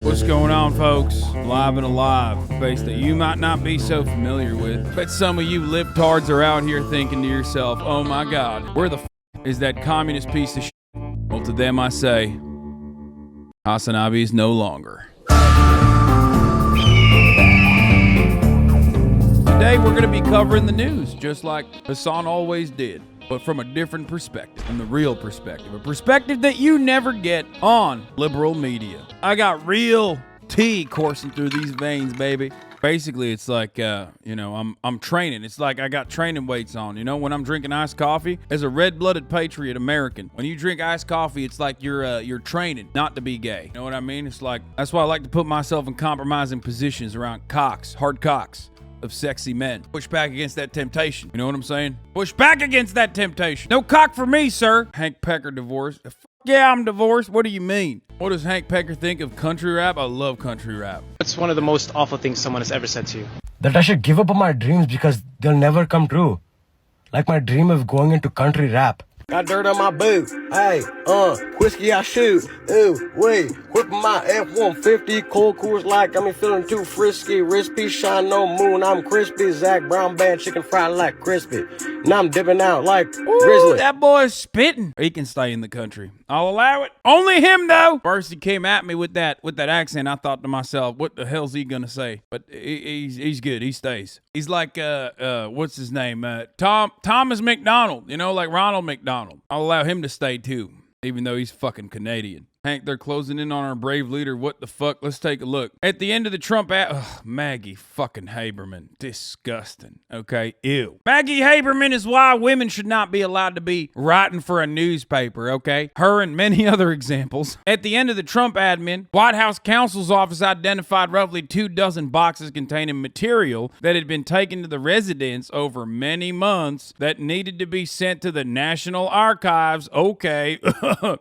What's going on, folks? Live and alive, a face that you might not be so familiar with. Bet some of you libtards are out here thinking to yourself, oh my god, where the is that communist piece of shit? Well, to them I say, HasanAbi is no longer. Today we're going to be covering the news, just like Hasan always did, but from a different perspective, from the real perspective, a perspective that you never get on liberal media. I got real tea coursing through these veins, baby. Basically, it's like, I'm training. It's like I got training weights on. You know, when I'm drinking iced coffee, as a red-blooded patriot American, when you drink iced coffee, it's like you're training not to be gay. You know what I mean? It's like, that's why I like to put myself in compromising positions around cocks, hard cocks of sexy men. Push back against that temptation. You know what I'm saying? Push back against that temptation. No cock for me, sir. Hank Pecker divorced. Yeah, I'm divorced. What do you mean? What does Hank Pecker think of country rap? I love country rap. What's one of the most awful things someone has ever said to you? That I should give up on my dreams because they'll never come true. Like my dream of going into country rap. Got dirt on my boot. Hey, whiskey I shoot. Ooh, wait, whipping my F-150. Cold Coors like got me feeling too frisky. Rispy, shine no moon. I'm crispy. Zach Brown band chicken fried like crispy. Now I'm dipping out like Grizzly. That boy's spitting. He can stay in the country. I'll allow it. Only him though. First he came at me with that accent. I thought to myself, what the hell's he gonna say? But he's good. He stays. He's like what's his name? Thomas McDonald. You know, like Ronald McDonald. I'll allow him to stay too, even though he's fucking Canadian. Hank, they're closing in on our brave leader. What the fuck? Let's take a look. At the end of the Trump ad, Maggie fucking Haberman. Disgusting. Okay, ew. Maggie Haberman is why women should not be allowed to be writing for a newspaper, okay? Her and many other examples. At the end of the Trump admin, White House counsel's office identified roughly 24 boxes containing material that had been taken to the residence over many months that needed to be sent to the National Archives. Okay,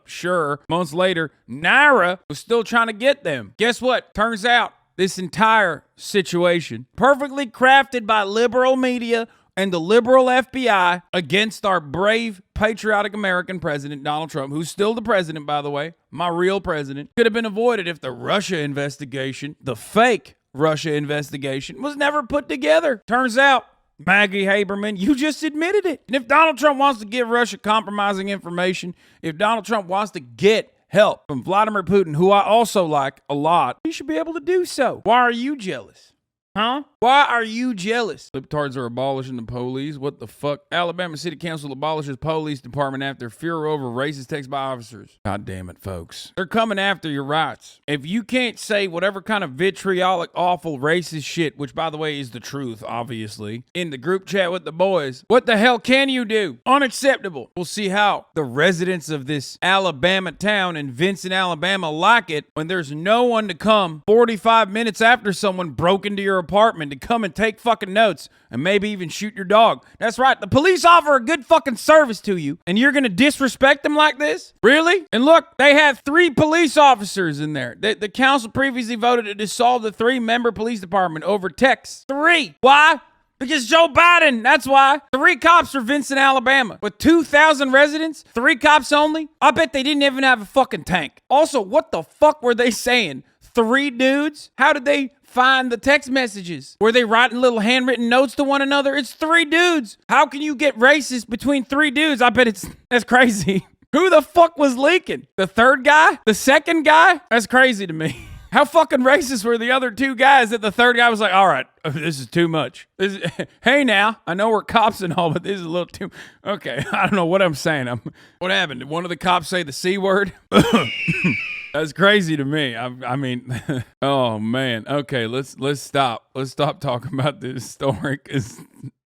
sure. Months later, Naira was still trying to get them. Guess what? Turns out this entire situation, perfectly crafted by liberal media and the liberal FBI against our brave, patriotic American president, Donald Trump, who's still the president, by the way, my real president, could have been avoided if the Russia investigation, the fake Russia investigation, was never put together. Turns out, Maggie Haberman, you just admitted it. And if Donald Trump wants to give Russia compromising information, if Donald Trump wants to get help from Vladimir Putin, who I also like a lot, he should be able to do so. Why are you jealous? Huh? Why are you jealous? Libtards are abolishing the police. What the fuck? Alabama City Council abolishes police department after furor over racist text by officers. God damn it, folks. They're coming after your rights. If you can't say whatever kind of vitriolic, awful, racist shit, which by the way is the truth, obviously, in the group chat with the boys, what the hell can you do? Unacceptable. We'll see how the residents of this Alabama town in Vincent, Alabama like it when there's no one to come 45 minutes after someone broke into your apartment to come and take fucking notes and maybe even shoot your dog. That's right. The police offer a good fucking service to you and you're going to disrespect them like this? Really? And look, they have 3 police officers in there. The council previously voted to dissolve the 3-member police department over text. 3. Why? Because Joe Biden, that's why. 3 cops for Vincent, Alabama. With 2,000 residents, 3 cops only? I bet they didn't even have a fucking tank. Also, what the fuck were they saying? 3 dudes? How did they find the text messages? Were they writing little handwritten notes to one another? It's 3 dudes. How can you get racist between 3 dudes? I bet that's crazy. Who the fuck was leaking? The 3rd guy? The 2nd guy? That's crazy to me. How fucking racist were the other 2 guys that the 3rd guy was like, all right, this is too much. Hey now, I know we're cops and all, but this is a little too, okay, I don't know what I'm saying. What happened? Did one of the cops say the C word? That's crazy to me. I mean, oh man. Okay, let's stop. Let's stop talking about this story. 'Cause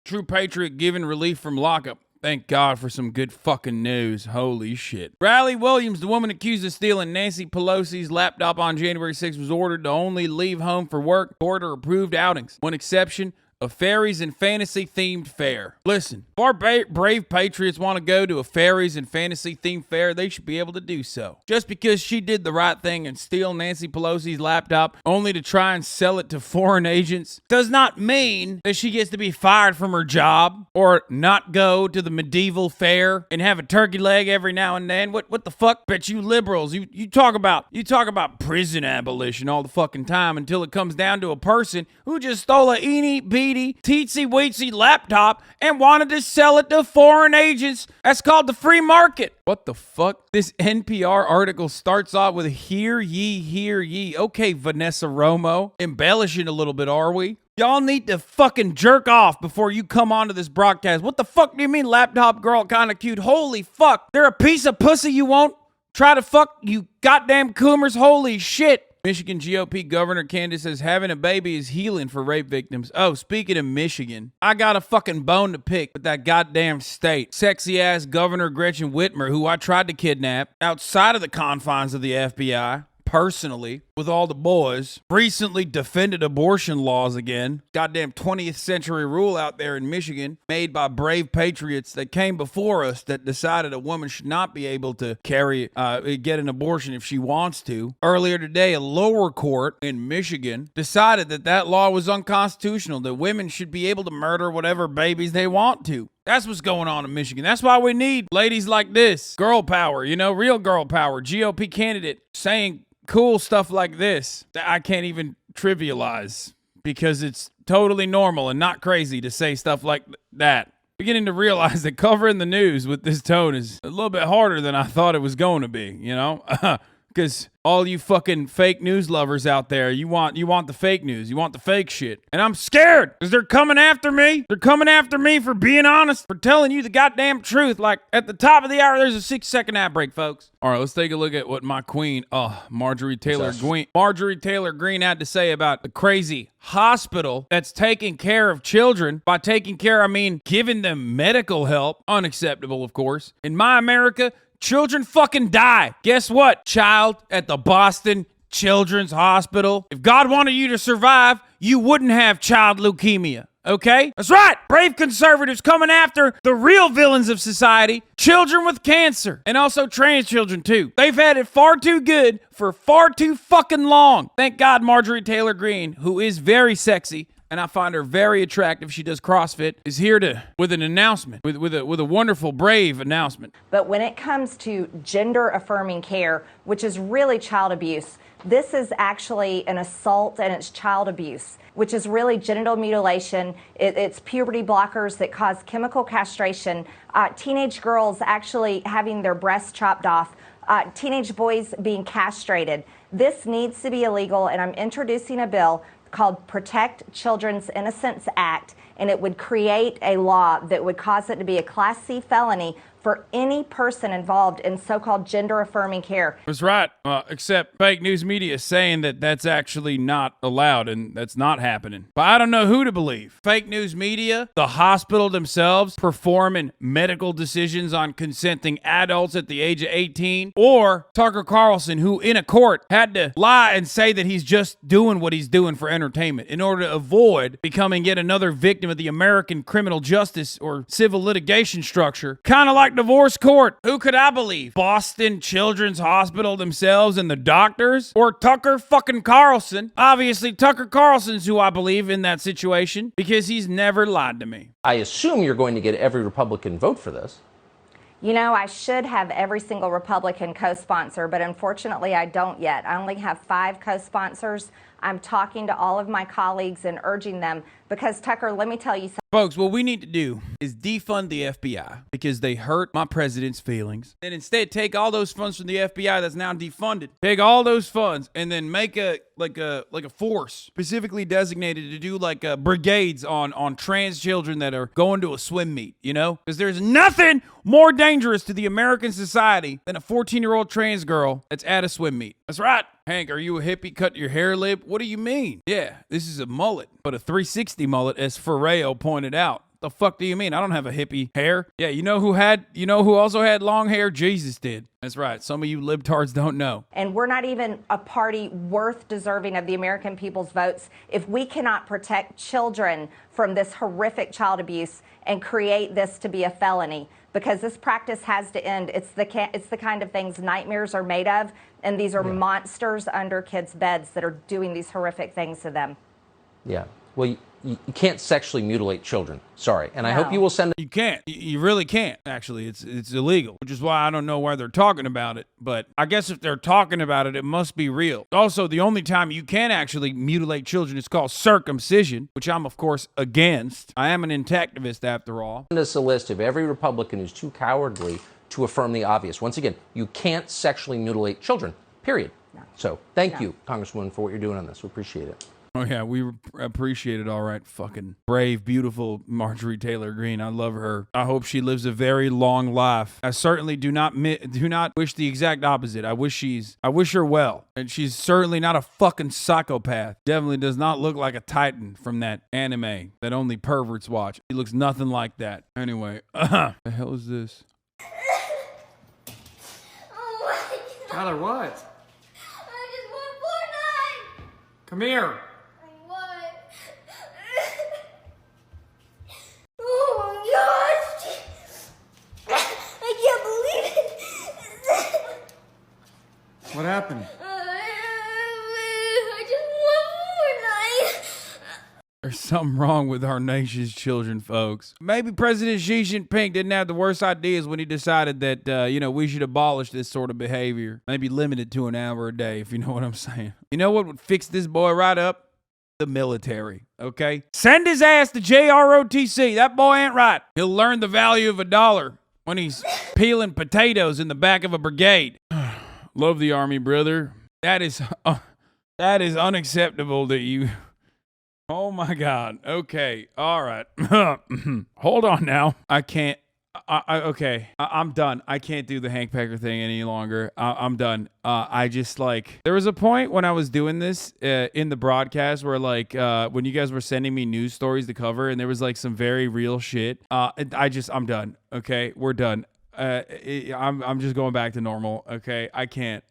true patriot given relief from lockup. Thank God for some good fucking news. Holy shit. Riley Williams, the woman accused of stealing Nancy Pelosi's laptop on January 6th, was ordered to only leave home for work, court or approved outings. One exception, a fairies and fantasy themed fair. Listen, if our brave patriots want to go to a fairies and fantasy themed fair, they should be able to do so. Just because she did the right thing and steal Nancy Pelosi's laptop only to try and sell it to foreign agents does not mean that she gets to be fired from her job or not go to the medieval fair and have a turkey leg every now and then. What the fuck? Bet you liberals, you talk about prison abolition all the fucking time until it comes down to a person who just stole a eeny beady teensy weensy laptop and wanted to sell it to foreign agents. That's called the free market. What the fuck? This NPR article starts off with hear ye, hear ye. Okay, Vanessa Romo, embellishing a little bit, are we? Y'all need to fucking jerk off before you come onto this broadcast. What the fuck do you mean laptop girl kinda cute? Holy fuck. They're a piece of pussy you won't try to fuck, you goddamn coomers. Holy shit. Michigan GOP Governor Candace says having a baby is healing for rape victims. Oh, speaking of Michigan, I got a fucking bone to pick with that goddamn state. Sexy ass Governor Gretchen Whitmer, who I tried to kidnap outside of the confines of the FBI. Personally, with all the boys, recently defended abortion laws again. Goddamn 20th century rule out there in Michigan made by brave patriots that came before us that decided a woman should not be able to get an abortion if she wants to. Earlier today, a lower court in Michigan decided that law was unconstitutional, that women should be able to murder whatever babies they want to. That's what's going on in Michigan. That's why we need ladies like this. Girl power, real girl power. GOP candidate saying cool stuff like this that I can't even trivialize because it's totally normal and not crazy to say stuff like that. Beginning to realize that covering the news with this tone is a little bit harder than I thought it was going to be, Because all you fucking fake news lovers out there, you want the fake news. You want the fake shit. And I'm scared because they're coming after me. They're coming after me for being honest, for telling you the goddamn truth. Like, at the top of the hour, there's a 6-second ad break, folks. All right, let's take a look at what my queen, Marjorie Taylor Greene had to say about the crazy hospital that's taking care of children. By taking care, I mean giving them medical help. Unacceptable, of course. In my America, children fucking die. Guess what, child at the Boston Children's Hospital? If God wanted you to survive, you wouldn't have child leukemia, okay? That's right! Brave conservatives coming after the real villains of society, children with cancer, and also trans children too. They've had it far too good for far too fucking long. Thank God Marjorie Taylor Greene, who is very sexy, and I find her very attractive. She does CrossFit. Is here with an announcement, with a wonderful, brave announcement. But when it comes to gender-affirming care, which is really child abuse, this is actually an assault and it's child abuse, which is really genital mutilation. It's puberty blockers that cause chemical castration, teenage girls actually having their breasts chopped off, teenage boys being castrated. This needs to be illegal, and I'm introducing a bill called Protect Children's Innocence Act, and it would create a law that would cause it to be a Class C felony for any person involved in so-called gender-affirming care. That's right, except fake news media is saying that that's actually not allowed, and that's not happening. But I don't know who to believe. Fake news media, the hospital themselves performing medical decisions on consenting adults at the age of 18, or Tucker Carlson, who in a court had to lie and say that he's just doing what he's doing for entertainment in order to avoid becoming yet another victim of the American criminal justice or civil litigation structure. Kind of like divorce court. Who could I believe? Boston Children's Hospital themselves and the doctors? Or Tucker fucking Carlson? Obviously, Tucker Carlson's who I believe in that situation because he's never lied to me. I assume you're going to get every Republican vote for this. I should have every single Republican co-sponsor, but unfortunately I don't yet. I only have 5 co-sponsors. I'm talking to all of my colleagues and urging them because, Tucker, let me tell you something. Folks, what we need to do is defund the FBI because they hurt my president's feelings. And instead take all those funds from the FBI that's now defunded. Take all those funds and then make a force specifically designated to do brigades on trans children that are going to a swim meet, Because there's nothing more dangerous to the American society than a 14-year-old trans girl that's at a swim meet. That's right. Hank, are you a hippie? Cut your hair lip? What do you mean? Yeah, this is a mullet, but a 360 mullet, as Ferreo pointed out. The fuck do you mean? I don't have a hippie hair. Yeah, you know who also had long hair? Jesus did. That's right. Some of you libtards don't know. And we're not even a party worth deserving of the American people's votes if we cannot protect children from this horrific child abuse and create this to be a felony. Because this practice has to end. It's the kind of things nightmares are made of, and these are monsters under kids' beds that are doing these horrific things to them. Yeah. Well, you can't sexually mutilate children. Sorry. And I hope you will send... You can't. You really can't. Actually, it's illegal, which is why I don't know why they're talking about it. But I guess if they're talking about it, it must be real. Also, the only time you can actually mutilate children is called circumcision, which I'm, of course, against. I am an intactivist, after all. Send us a list of every Republican who's too cowardly to affirm the obvious. Once again, you can't sexually mutilate children, period. No. So thank you, Congresswoman, for what you're doing on this. We appreciate it. Oh, yeah, we appreciate it. All right. Fucking brave, beautiful Marjorie Taylor Greene. I love her. I hope she lives a very long life. I certainly do not wish the exact opposite. I wish her well. And she's certainly not a fucking psychopath. Definitely does not look like a Titan from that anime that only perverts watch. She looks nothing like that. Anyway, the hell is this? Tyler, what? I just want Fortnite! Come here! What? Oh my gosh! I can't believe it! What happened? I just want Fortnite! There's something wrong with our nation's children, folks. Maybe President Xi Jinping didn't have the worst ideas when he decided that, we should abolish this sort of behavior. Maybe limit it to an hour a day, if you know what I'm saying. You know what would fix this boy right up? The military, okay? Send his ass to JROTC. That boy ain't right. He'll learn the value of $1 when he's peeling potatoes in the back of a brigade. Love the Army, brother. That is unacceptable that you... Oh my God. Okay. All right. Hold on now. I can't. Okay. I'm done. I can't do the Hank Pecker thing any longer. I'm done. I just there was a point when I was doing this in the broadcast where when you guys were sending me news stories to cover and there was some very real shit. I'm done. Okay. We're done. I'm just going back to normal. Okay. I can't.